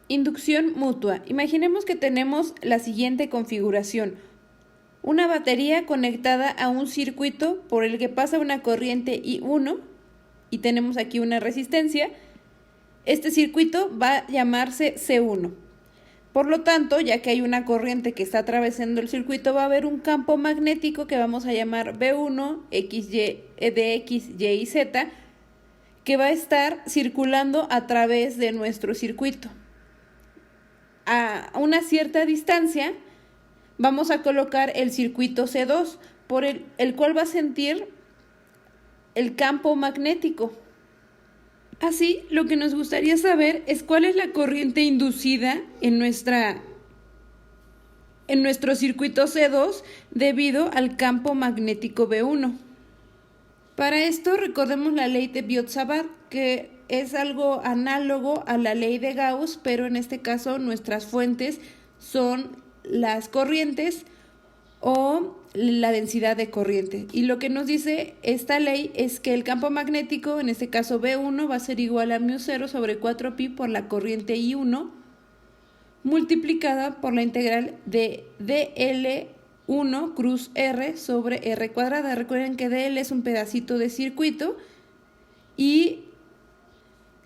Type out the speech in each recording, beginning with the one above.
Inducción mutua. Imaginemos que tenemos la siguiente configuración. Una batería conectada a un circuito por el que pasa una corriente I1 y tenemos aquí una resistencia. Este circuito va a llamarse C1. Por lo tanto, ya que hay una corriente que está atravesando el circuito, va a haber un campo magnético que vamos a llamar B1, XY, de X, Y y Z, que va a estar circulando a través de nuestro circuito. A una cierta distancia vamos a colocar el circuito C2, por el cual va a sentir el campo magnético. Así, lo que nos gustaría saber es cuál es la corriente inducida en nuestro circuito C2 debido al campo magnético B1. Para esto recordemos la ley de Biot-Savart, que es algo análogo a la ley de Gauss, pero en este caso nuestras fuentes son las corrientes o la densidad de corriente. Y lo que nos dice esta ley es que el campo magnético, en este caso B1, va a ser igual a μ0 sobre 4pi por la corriente I1 multiplicada por la integral de dl1 cruz R sobre R cuadrada. Recuerden que dl es un pedacito de circuito y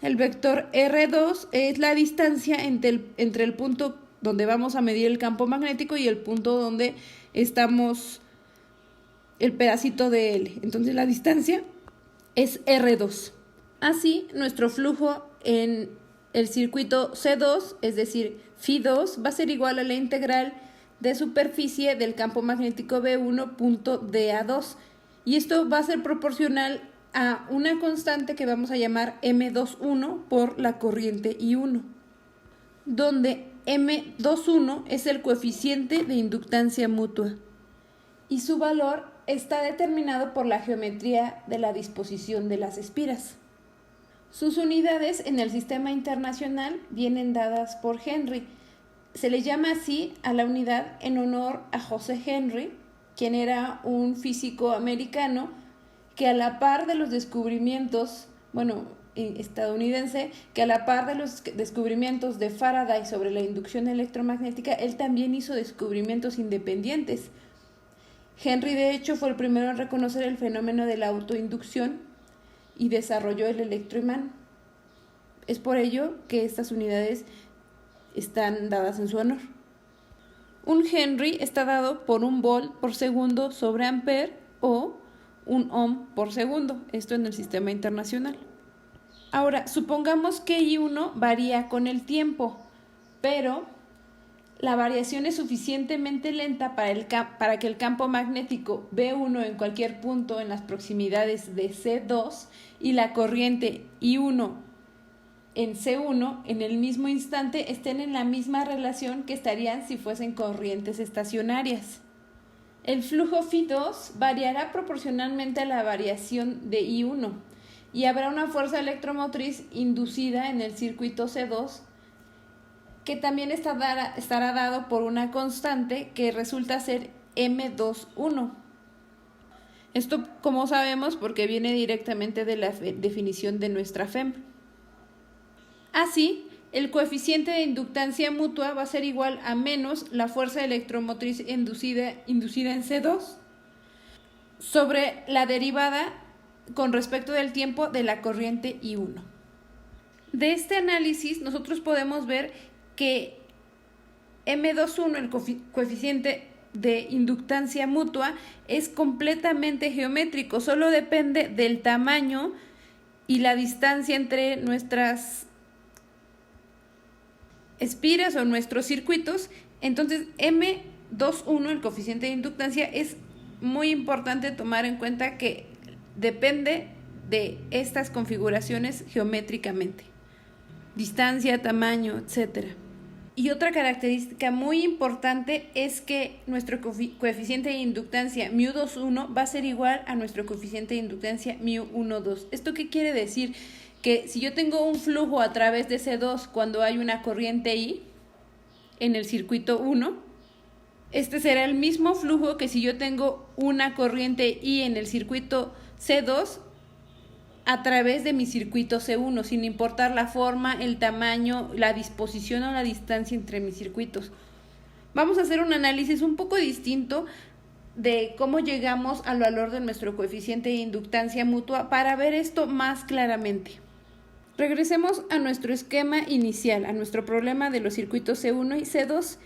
el vector R2 es la distancia entre el punto donde vamos a medir el campo magnético y el punto donde estamos el pedacito de L. Entonces la distancia es R2. Así, nuestro flujo en el circuito C2, es decir, Φ2, va a ser igual a la integral de superficie del campo magnético B1 punto dA2. Y esto va a ser proporcional a una constante que vamos a llamar M21 por la corriente I1, donde M21 es el coeficiente de inductancia mutua y su valor está determinado por la geometría de la disposición de las espiras. Sus unidades en el sistema internacional vienen dadas por Henry. Se le llama así a la unidad en honor a José Henry, quien era un físico americano que a la par de los descubrimientos, estadounidense, que a la par de los descubrimientos de Faraday sobre la inducción electromagnética, él también hizo descubrimientos independientes. Henry, de hecho, fue el primero en reconocer el fenómeno de la autoinducción y desarrolló el electroimán. Es por ello que estas unidades están dadas en su honor. Un Henry está dado por un volt por segundo sobre ampere o un ohm por segundo, esto en el sistema internacional. Ahora, supongamos que I1 varía con el tiempo, pero la variación es suficientemente lenta para que el campo magnético B1 en cualquier punto en las proximidades de C2 y la corriente I1 en C1 en el mismo instante estén en la misma relación que estarían si fuesen corrientes estacionarias. El flujo Φ2 variará proporcionalmente a la variación de I1 y habrá una fuerza electromotriz inducida en el circuito C2 que también estará dado por una constante que resulta ser M21. Esto, como sabemos, porque viene directamente de la definición de nuestra FEM. Así, el coeficiente de inductancia mutua va a ser igual a menos la fuerza electromotriz inducida en C2 sobre la derivada con respecto del tiempo de la corriente I1. De este análisis nosotros podemos ver que M21, el coeficiente de inductancia mutua, es completamente geométrico, solo depende del tamaño y la distancia entre nuestras espiras o nuestros circuitos. Entonces M21, el coeficiente de inductancia, es muy importante tomar en cuenta que depende de estas configuraciones geométricamente: distancia, tamaño, etc. Y otra característica muy importante es que nuestro coeficiente de inductancia μ21 va a ser igual a nuestro coeficiente de inductancia μ12. ¿Esto qué quiere decir? Que si yo tengo un flujo a través de C2 cuando hay una corriente I en el circuito 1, este será el mismo flujo que si yo tengo una corriente I en el circuito C2 a través de mi circuito C1, sin importar la forma, el tamaño, la disposición o la distancia entre mis circuitos. Vamos a hacer un análisis un poco distinto de cómo llegamos al valor de nuestro coeficiente de inductancia mutua para ver esto más claramente. Regresemos a nuestro esquema inicial, a nuestro problema de los circuitos C1 y C2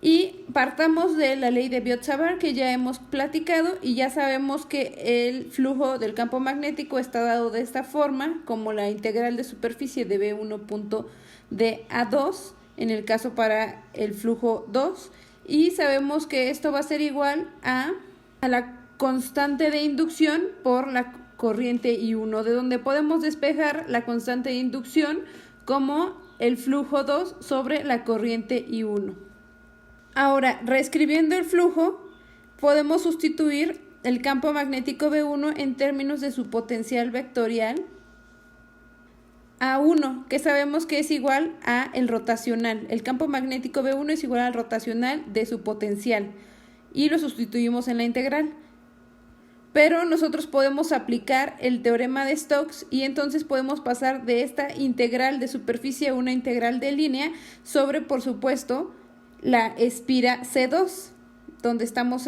y partamos de la ley de Biot-Savart que ya hemos platicado y ya sabemos que el flujo del campo magnético está dado de esta forma, como la integral de superficie de B1.dA2 en el caso para el flujo 2, y sabemos que esto va a ser igual a la constante de inducción por la corriente I1, de donde podemos despejar la constante de inducción como el flujo 2 sobre la corriente I1. Ahora, reescribiendo el flujo, podemos sustituir el campo magnético B1 en términos de su potencial vectorial A1, que sabemos que es igual a el rotacional. El campo magnético B1 es igual al rotacional de su potencial y lo sustituimos en la integral. Pero nosotros podemos aplicar el teorema de Stokes y entonces podemos pasar de esta integral de superficie a una integral de línea sobre, por supuesto, la espira C2, donde estamos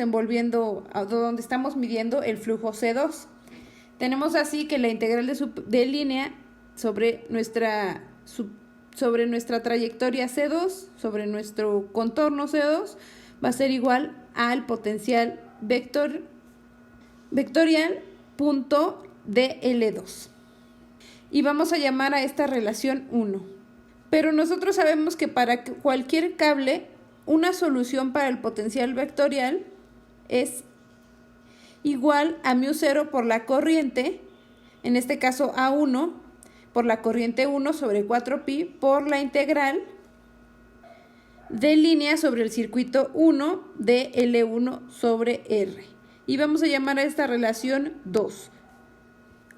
midiendo el flujo C2. Tenemos así que la integral de línea sobre nuestra trayectoria C2, sobre nuestro contorno C2, va a ser igual al potencial vectorial punto dL2. Y vamos a llamar a esta relación 1. Pero nosotros sabemos que para cualquier cable, una solución para el potencial vectorial es igual a μ0 por la corriente, en este caso A1, por la corriente 1 sobre 4pi por la integral de línea sobre el circuito 1 de L1 sobre R. Y vamos a llamar a esta relación 2.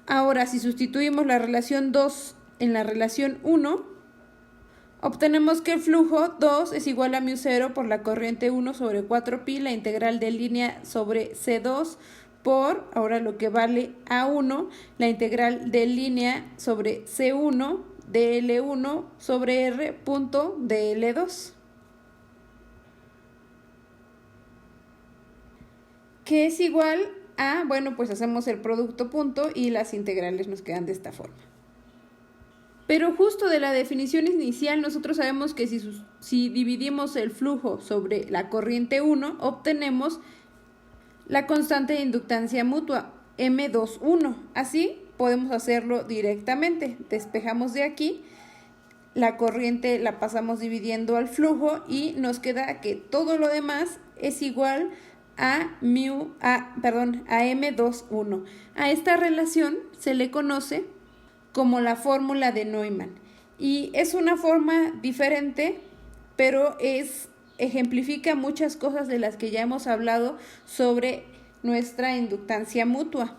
Ahora, si sustituimos la relación 2 en la relación 1, obtenemos que el flujo 2 es igual a μ0 por la corriente 1 sobre 4pi, la integral de línea sobre C2 por, ahora lo que vale A1, la integral de línea sobre C1 de L1 sobre R punto de L2. Que es igual a, bueno, pues hacemos el producto punto y las integrales nos quedan de esta forma. Pero justo de la definición inicial nosotros sabemos que si dividimos el flujo sobre la corriente 1, obtenemos la constante de inductancia mutua, M21. Así podemos hacerlo directamente. Despejamos de aquí, la corriente la pasamos dividiendo al flujo y nos queda que todo lo demás es igual a M21. A esta relación se le conoce como la fórmula de Neumann y es una forma diferente, pero ejemplifica muchas cosas de las que ya hemos hablado sobre nuestra inductancia mutua.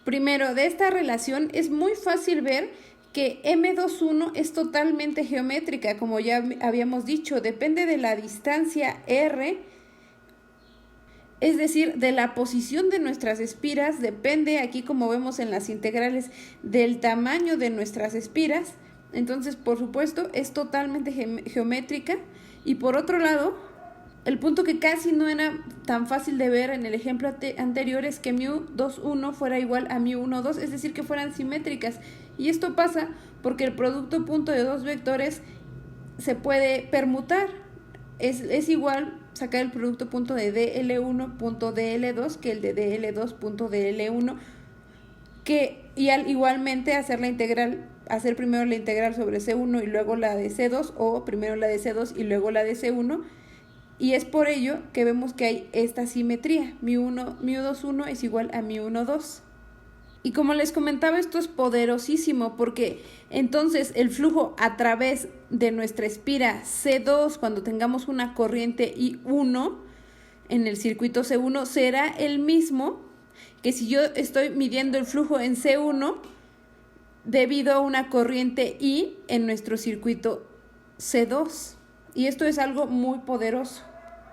Primero, de esta relación es muy fácil ver que M21 es totalmente geométrica, como ya habíamos dicho, depende de la distancia R, es decir, de la posición de nuestras espiras, depende aquí como vemos en las integrales del tamaño de nuestras espiras, entonces por supuesto es totalmente geométrica. Y por otro lado, el punto que casi no era tan fácil de ver en el ejemplo anterior es que μ21 fuera igual a μ12, es decir, que fueran simétricas. Y esto pasa porque el producto punto de dos vectores se puede permutar. Es igual sacar el producto punto de dl1 punto dl2 que el de dl2 punto dl1, y igualmente hacer primero la integral sobre C1 y luego la de C2, o primero la de C2 y luego la de C1, y es por ello que vemos que hay esta simetría, μ21 es igual a μ12. Y como les comentaba, esto es poderosísimo porque entonces el flujo a través de nuestra espira C2, cuando tengamos una corriente I1 en el circuito C1, será el mismo que si yo estoy midiendo el flujo en C1 debido a una corriente I en nuestro circuito C2. Y esto es algo muy poderoso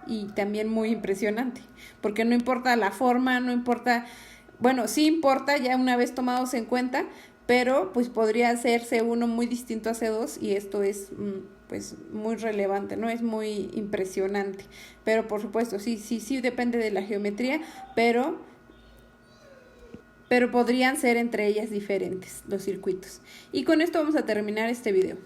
y también muy impresionante, porque no importa la forma, no importa, bueno, sí importa ya una vez tomados en cuenta, pero pues podría hacerse uno muy distinto a C2 y esto es pues muy relevante, ¿no? Es muy impresionante. Pero por supuesto, sí depende de la geometría, pero podrían ser entre ellas diferentes los circuitos. Y con esto vamos a terminar este video.